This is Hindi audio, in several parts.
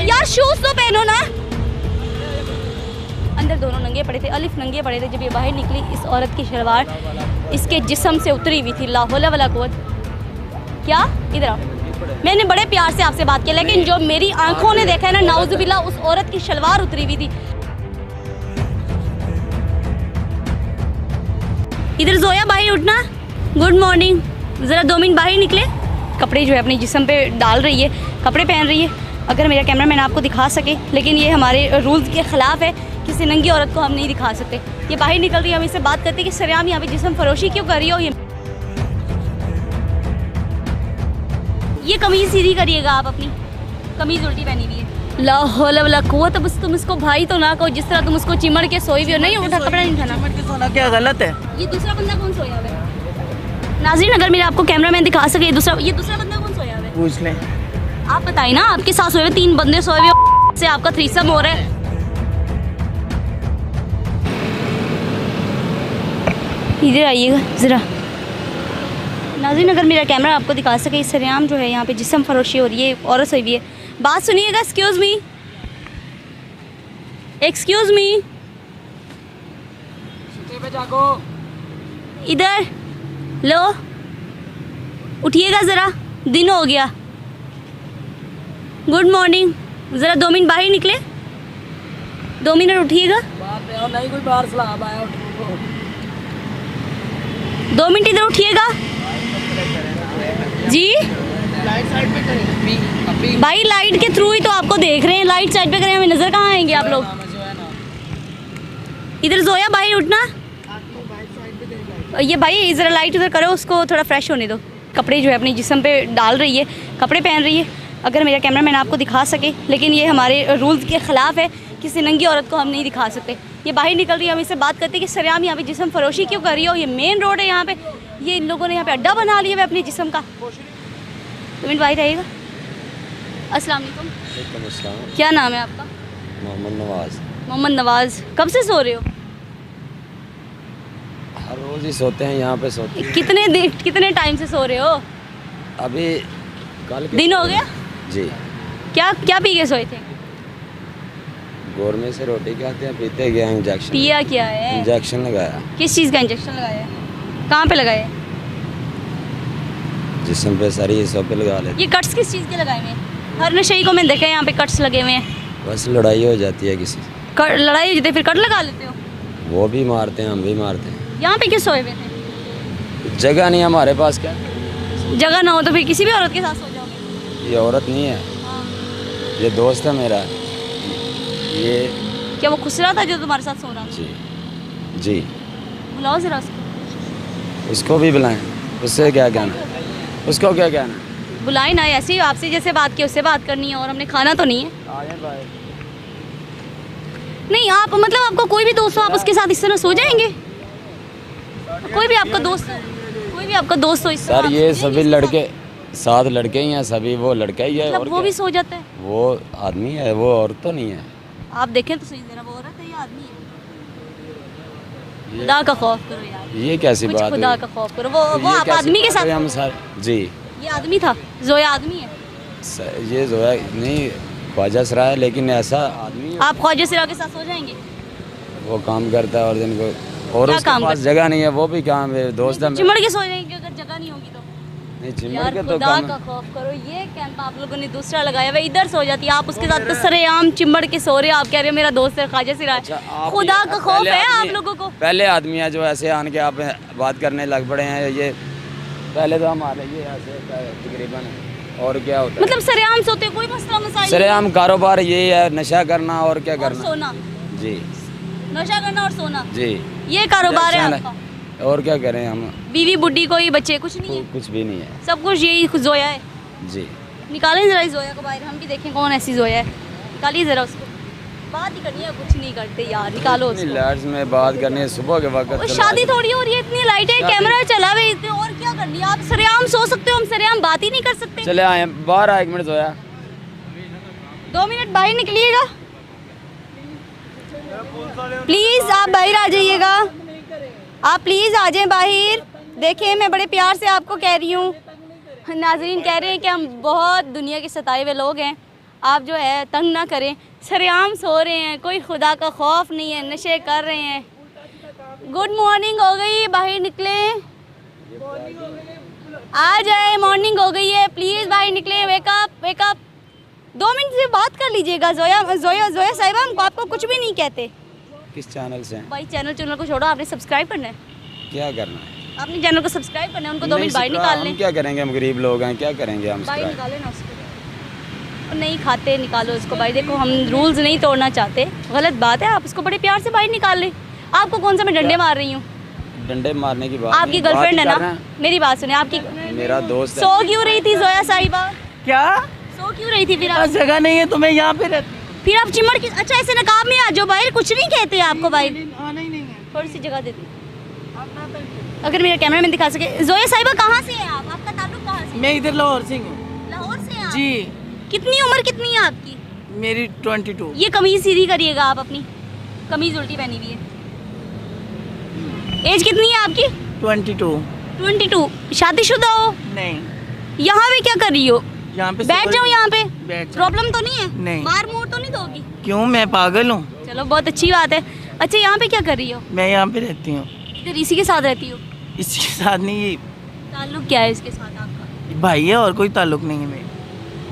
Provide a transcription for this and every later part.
यार शूज तो पहनो ना। अंदर दोनों नंगे पड़े थे, अलिफ नंगे पड़े थे। जब ये बाहर निकली, इस औरत की शलवार इसके जिस्म से उतरी हुई थी। ला हौला वला कुव्वत। क्या इधर आओ, मैंने बड़े प्यार से आपसे बात किया, लेकिन जो मेरी आंखों ने देखा है ना, नाउजुबिल्ला, उस औरत की शलवार उतरी हुई थी। इधर जोया बाहर उठना, गुड मॉर्निंग। ज़रा 2 मिनट बाहर निकले। कपड़े जो है अपने जिस्म पे डाल रही है, कपड़े पहन रही है। अगर मेरा कैमरा मैन आपको दिखा सके, लेकिन ये हमारे रूल्स के ख़िलाफ़ है, किसी नंगी औरत को हम नहीं दिखा सकते। ये बाहर निकल रही है, हम इससे बात करते हैं कि सरेआम यहाँ पे जिस्म फरोशी क्यों कर रही हो। ये कमीज़ सीधी करिएगा आप, अपनी कमीज़ उल्टी पहनी हुई है। ला हौला वला कुव्वत। बस तुम इसको भाई तो ना कहो, जिस तरह तुम उसको चिमड़ के सोई हुई हो। नहीं उठा, कपड़ा नहीं उठाना। चिमड़ के सोना क्या गलत है? ये दूसरा बंदा कौन सोया हुआ है? नाज़रीन, अगर मेरा आपको कैमरा मैन दिखा सके, ये दूसरा बंदा कौन सोया हुआ है? पूछ लें। आप बताइए ना, आपके साथ सोए हुए 3 बंदे सोए हुए से आपका थ्रीसम हो रहा है। इधर आइएगा ज़रा। नाज़रीन, अगर मेरा कैमरा आपको दिखा सके, इस सरेआम जो है यहाँ पे जिस्म फरोशी हो रही है, औरत सोई हुई है। बात सुनिएगा। एक्सक्यूज़ मी, एक्सक्यूज़ मी, इधर लो, उठिएगा ज़रा, दिन हो गया। Good morning. ज़रा 2 मिनट बाहर निकले, 2 मिनट उठिएगा। नहीं कोई बाहर सलाब आया, 2 मिनट इधर उठिएगा जी। लाइट साइड पे करें भाई लाइट के थ्रू ही तो आपको देख रहे हैं, लाइट साइड पे करें, हमें नज़र कहाँ आएंगे आप लोग। इधर जोया बाहर उठना। ये भाई ज़रा लाइट इधर करो, उसको थोड़ा फ्रेश होने दो। कपड़े जो है अपने जिस्म पे डाल रही है, कपड़े पहन रही है। अगर मेरा कैमरा मैन आपको दिखा सके, लेकिन ये हमारे रूल्स के ख़िलाफ़ है, किसी नंगी औरत को हम नहीं दिखा सकते। ये बाहर निकल रही है, हम इससे बात करते हैं कि सरेआम यहाँ पे जिस्म फरोशी क्यों कर रही हो। ये मेन रोड है यहाँ पे, ये इन लोगों ने यहाँ पे अड्डा बना लिया है अपने जिस्म का। 2 मिनट बाहर आइएगा। अस्सलाम वालेकुम। क्या नाम है आपका? मोहम्मद नवाज़। मोहम्मद नवाज़। कब से सो रहे हो? हर रोज़ ही सोते हैं, यहाँ पे सोते हैं। कितने टाइम से सो रहे हो? अभी कल दिन हो गया जी। क्या क्या पी के सोए थे? गौरमेंट से रोटी खाते हैं, पीते गए, इंजेक्शन पिया क्या है? इंजेक्शन लगाया। किस चीज़ का इंजेक्शन लगाया है? कहाँ पे लगाया है? जिस्म पे, सारी हिस्सों पे लगा लेते। ये कट्स किस चीज़ के लगाए हुए हैं? हर नशेई को मैं देखा है यहाँ पे कट्स लगे हुए हैं। बस लड़ाई हो जाती है किसी से। लड़ाई हो जाती है, फिर कट लगा लेते हो? वो भी मारते हैं, हम भी मारते हैं। यहाँ पे क्यों सोए हुए थे? जगह नहीं हमारे पास। क्या जगह ना हो तो फिर किसी भी औरत के साथ सो जाओगे? ये औरत नहीं है, हाँ। ये दोस्त है मेरा। ये क्या वो खुश रहा था जो तुम्हारे साथ सो रहा था? जी जी। बुलाओ जरा उसको। उसको भी बुलाएं, उससे क्या कहना, उसको क्या कहना। बुलाए ना, ऐसे ही आपसे जैसे बात की उससे बात करनी है, और हमने खाना तो नहीं है। नहीं आप मतलब आपका कोई भी दोस्त हो, आप उसके साथ इस तरह सो जाएंगे? कोई भी आपका दोस्त हो इस तरह सर, ये सभी लड़के 7 लड़के ही हैं, सभी वो लड़का ही है। मतलब और वो भी क्या? सो जाता है? वो आदमी है, वो औरत तो नहीं है। आप देखें तो सही, जरा वो औरत है या आदमी है? खुदा का खौफ करो यार, ये कैसी कुछ बात खुदा हुई? का खौफ करो। वो ये आप कैसी आदमी के बात हुई? साथ? हम सर जी, ये आदमी था, जोया आदमी है। ये जो है नहीं, ख्वाजा सरा है, लेकिन ऐसा आदमी है। आप ख्वाजा सिरा के साथ सो जाएंगे? वो काम करता है और दिन को, और क्या उसके काम पास जगह नहीं है, वो भी काम है, दोस्त है मेरा। चिमड़ के सो जाएंगे अगर जगह नहीं होगी तो? नहीं, चिमड़ यार के तो खुदा काम का खौफ करो। ये कैंप आप लोगों ने दूसरा लगाया हुआ, इधर सो जाती है, आप उसके साथ सरेआम चिमड़ के सो रहे हो। आप कह रहे हो मेरा दोस्त है ख्वाजा सिरा। खुदा का खौफ है आप लोगों को? पहले आदमी है जो ऐसे आन के आप बात करने लग पड़े हैं। ये पहले तो हमारे ये ऐसे तकरीबन, और क्या होता है मतलब सरेआम सोते, कोई मसला मसाइल? सरेआम कारोबार ये है, नशा करना और क्या और करना। सोना? जी नशा करना और सोना, जी, ये कारोबार है आपका? और क्या करें हम। बीवी बुड्ढी कोई बच्चे कुछ नहीं है? कुछ भी नहीं है सब कुछ यही जोया है? जी। निकालें जरा इस जोया को बाहर, हम भी देखें कौन ऐसी जोया है। निकालिए जरा उसको, बात ही करनी है, कुछ नहीं करते यार, निकालो उसको। लाइट्स में बात करनी है सुबह के वक्त। और शादी थोड़ी हो रही है, इतनी लाइटें, कैमरा चला हुआ है, इतने और क्या करनी है? आप सरेआम सो सकते हो, हम सरेआम बात ही नहीं कर सकते। चले आए बाहर, 1 मिनट सोया। 2 मिनट बाहर निकलिएगा प्लीज़, आप बाहर आ जाइएगा, आप प्लीज़ आ जाएं बाहर। देखिए मैं बड़े प्यार से आपको कह रही हूँ, नाज़रीन कह रहे हैं कि हम बहुत दुनिया के सताए हुए लोग हैं, आप जो है तंग ना करें। सरेआम सो रहे हैं, कोई खुदा का खौफ नहीं है, नशे कर रहे हैं। गुड मॉर्निंग हो गई, बाहर निकले, आ जाए, मॉर्निंग हो गई है, प्लीज़ बाहर निकले, वेकअप वेकअप। 2 मिनट से बात कर लीजिएगा। जोया जोया जोया साहिबा, हम आपको कुछ भी नहीं कहते। किस चैनल से हैं? भाई चैनल को छोड़ो, आपने सब्सक्राइब करना है। क्या करना है? अपने चैनल को सब्सक्राइब करना है, उनको 2 नहीं, मिनट बाहर निकाल लें। हम क्या करेंगे, हम गरीब लोग हैं, क्या करेंगे हम? बाहर subscribe? निकाले ना उसको। और नहीं खाते, निकालो उसको भाई। देखो हम रूल्स नहीं तोड़ना चाहते, गलत बात है, आप उसको बड़े प्यार से बाहर निकाल लें। आपको कौन सा मैं डंडे मार रही हूँ? डंडे मारने की बात आपकी नहीं, गर्लफ्रेंड है बात कर ना? रहे हैं। मेरी बात सुने, आपकी मेरा दोस्त है। सो क्यों रही थी जोया साहिबा? क्या सो क्यों रही थी फिर बस आप? जगह नहीं है तुम्हें यहाँ पे रहती? फिर आप चिमड़ के अच्छा ऐसे नकाब में आ जाओ भाई, कुछ नहीं कहते आपको भाई। आना ही नहीं है। थोड़ी सी जगह देती। अगर मेरा कैमरा मैन दिखा सके। जोया साहिबा कहाँ से हैं आप? आपका ताल्लुक कहाँ से? मैं इधर लाहौर से हूँ। लाहौर से हैं आप? जी, कितनी उम्र कितनी है आपकी? मेरी 22। ये कमीज सीधी करिएगा आप अपनी, कमीज उल्टी पहनी हुई है। एज कितनी है आपकी? 22। 22। शादीशुदा हो? नहीं, यहाँ पे क्या कर रही हो? यहाँ पे बैठ जाओ यहाँ पे। बैठ जाओ। प्रॉब्लम तो नहीं है? नहीं। मार मोड़ तो नहीं दोगी? क्यों, मैं पागल हूँ? चलो बहुत अच्छी बात है। अच्छा यहाँ पे क्या कर रही हो? मैं यहाँ पे रहती हूँ। इधर इसी के साथ रहती हो? इसी के साथ नहीं, ताल्लुक क्या है इसके साथ आपका? ये भाई है और कोई ताल्लुक नहीं है मेरा।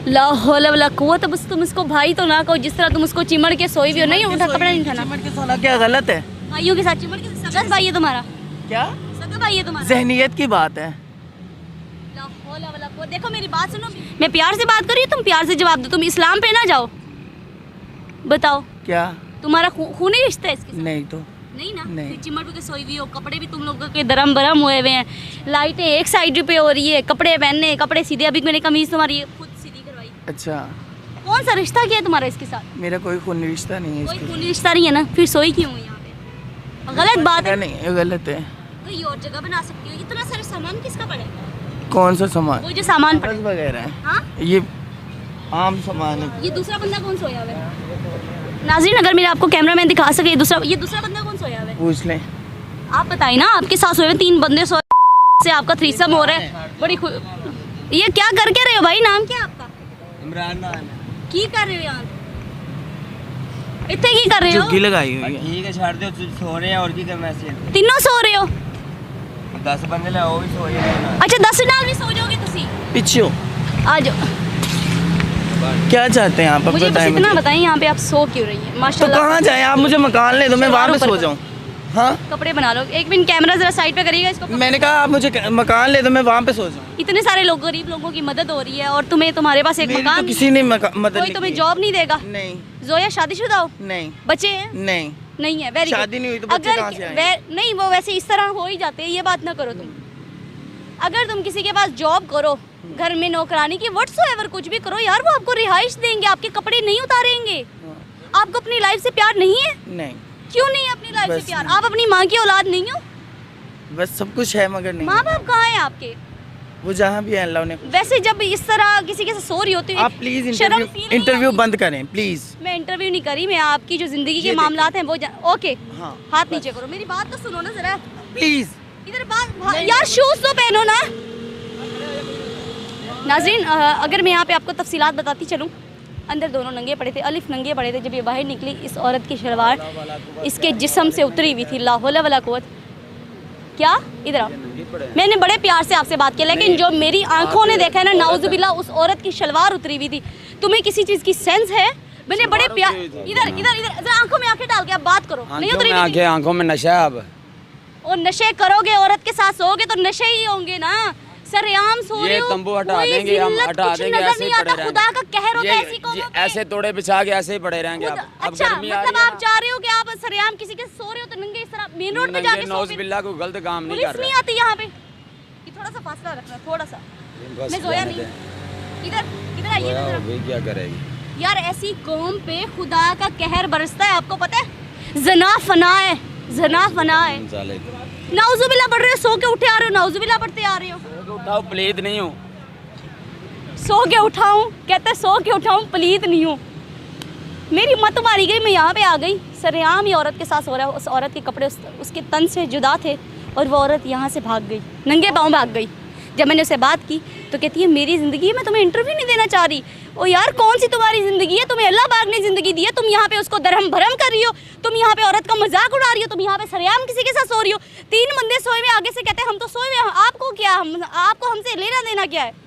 ला हौला वला कुव्वत। बस तुम इसको भाई तो ना कहो, जिस तरह तुम उसको चिमड़ के सोई हुई हो। नहीं उठा, कपड़ा नहीं उठाना। चिमट के सोना क्या गलत है? भाइयों के साथ चिमड़ के सगा भाई है तुम्हारा? क्या सगा भाई है तुम्हारा? जहनीत की बात है? ला हौला वला कुव्वत। देखो मेरी बात सुनो, मैं प्यार से बात कर रही हूँ, तुम प्यार से जवाब दो। तुम इस्लाम पे ना जाओ। बताओ क्या? तुम्हारा खूनी रिश्ता है इसके साथ? नहीं तो नहीं ना? नहीं। फिर चिमड़ के सोई हुई हो, कपड़े भी तुम लोगों के दरम बरम हुए हुए हैं, लाइटें एक साइड पे हो रही है, कपड़े पहनने, कपड़े सीधे। अभी मैंने कमीज तुम्हारी खुद सीधी करवाई। अच्छा, कौन सा रिश्ता क्या है तुम्हारा इसके साथ? मेरा कोई खूनी रिश्ता नहीं है कोई इसके खूनी रिश्ता नहीं है ना? फिर सोई क्यों हो यहाँ पे? गलत बात है। नहीं, ये गलत है। कोई और जगह बना सकती हो। इतना सारा सामान किसका पड़ा है? कौन सा सामान? वो जो सामान पड़ा कागज है। वगैरह है, हाँ? ये आम सामान है। ये दूसरा बंदा कौन सोया हुआ है? नाज़रीन अगर मेरा आपको कैमरा मैन दिखा सके, ये दूसरा बंदा कौन सोया हुआ है? पूछ लें। आप बताइए ना, आपके साथ सोए हुए 3 बंदे सोए से आपका थ्रीसम हो रहा है। बड़ी ये क्या करके रहे हो भाई? नाम क्या है आपका? इमरान की कर रहे हो यहाँ? इतने की कर रहे हो? झुग्गी लगाई हुई है। ठीक है, छाड़ दो, सो रहे हैं और की करना है। तीनों सो रहे हो? 10 बंदे ले वो भी सो रहे अच्छा 10 नाल भी सो जाओगे तुसी? पीछे हो। आ जाओ। क्या चाहते हैं आप? मुझे बस बताएं इतना मुझे। बताएं यहाँ पे आप सो क्यों रही हैं? तो माशाल्लाह। कहाँ जाएं आप? मुझे मकान ले दो, मैं वहाँ पे ऊपर सो कर। जाऊँ। हाँ, कपड़े बना लो। एक मिनट कैमरा जरा साइड पे करिएगा इसको। मैंने कहा आप मुझे मकान ले दो, मैं वहाँ पे सो जाऊँ। इतने सारे लोग, गरीब लोगों की मदद हो रही है और तुम्हारे पास एक मेरी मकान तो किसी ने मदद कोई नहीं तुम्हें की। जॉब नहीं देगा? नहीं जोया शादीशुदा हो? नहीं बच्चे हैं? नहीं, नहीं है। वेरी शादी नहीं हुई तो बच्चे कहाँ से आएंगे? नहीं, वो वैसे इस तरह हो ही जाते हैं, ये बात ना करो तुम। अगर तुम किसी के पास जॉब करो, घर में नौकरानी की व्हाट्सएवर कुछ भी करो यार, वो आपको रिहाइश देंगे, आपके कपड़े नहीं उतारेंगे। आपको अपनी लाइफ से प्यार नहीं है? नहीं, क्यों नहीं है अपनी लाइफ से बस प्यार? नहीं। आप अपनी माँ की औलाद नहीं हो? बस सब कुछ है मगर नहीं। माँ बाप कहाँ हैं आपके? वो जहाँ भी है अल्लाह ने। वैसे जब इस तरह किसी के साथ सो रही होती है, आप प्लीज शर्म feel नहीं इंटरव्यू आती? बंद करें प्लीज। मैं इंटरव्यू नहीं करी, मैं आपकी जो जिंदगी के ये मामलात हैं वो ओके। हाँ, हाथ नीचे करो, मेरी बात तो सुनो ना जरा। प्लीज। इधर बात यार, शूज तो पहनो ना। नाज़रीन अगर मैं यहाँ पे आपको तफसीलात बताती चलूँ, अंदर दोनों नंगे पड़े थे, अलिफ नंगे पड़े थे। जब ये बाहर निकली, इस औरत की शलवार इसके जिस्म से उतरी हुई थी। ला हौला वला कुव्वत। क्या? इधर आओ। मैंने बड़े प्यार से आपसे बात की, लेकिन जो मेरी आंखों ने देखा है ना, नाउजुबिल्ला, उस औरत की शलवार उतरी हुई थी। तुम्हें किसी चीज़ की सेंस है? मैंने बड़े प्यार इधर इधर इधर जरा आंखों में आंखें डाल के आप बात करो। नहीं उतरी हुई थी? आंखों में नशा है। अब और नशे करोगे, औरत के साथ सोओगे तो नशे ही होंगे ना। सरेआम सो रहे ये हो, तंबू हटा कोई देंगे, हम जिल्लत हटा कुछ देंगे, नजर ऐसे ही नहीं आता। पड़े खुदा का कहर होता है ऐसी ये कौमों पे। ऐसे तोड़े बिछा के ऐसे ही पड़े रहेंगे। अब अच्छा गर्मी आ मतलब रही है आप चाह रहे हो कि आप सरेआम किसी के सो रहे हो तो नंगे इस तरह मेन रोड पे ना, जाके ये सो? नौज़ुबिल्लाह को गलत काम नहीं पुलिस कर नहीं रहा। आती यहाँ पे? ये थोड़ा सा फासला रखना, थोड़ा सा। बस मैं जोया जाने नहीं। दे। इधर इधर आइए जोया ना हो जरा। गई, क्या करेगी? यार ऐसी कौम पे खुदा का कहर बरसता है, आपको पता है? जना फना है, जना फना है। साले नाउजुबिल्लाह पढ़ रहे हो, सो के उठे आ रहे हो, नाउजुबिल्लाह पढ़ते आ रहे हो। उठाओ, प्लीज नहीं हूँ। सो के उठाऊं? कहते सो के उठाऊं, पलीत नहीं हूँ। मेरी मत मारी गई, मैं यहाँ पे आ गई। सरेआम ही औरत के साथ सो रहा है। उस औरत के कपड़े उसके तन से जुदा थे और वो औरत यहाँ से भाग गई, नंगे पाँव भाग गई। जब मैंने उससे बात की तो कहती है मेरी ज़िंदगी है, मैं तुम्हें इंटरव्यू नहीं देना चाह रही। ओ यार, कौन सी तुम्हारी ज़िंदगी है? तुम्हें अल्लाह पाक ने ज़िंदगी दी है, तुम यहाँ पे उसको दरहम भरम कर रही हो, तुम यहाँ पे औरत का मजाक उड़ा रही हो, तुम यहाँ पे सरेआम किसी के साथ सो रही हो। 3 बंदे सोए हुए, आगे से कहते हैं हम तो सोए हुए हैं, आपको क्या, आपको हमसे लेना देना क्या है?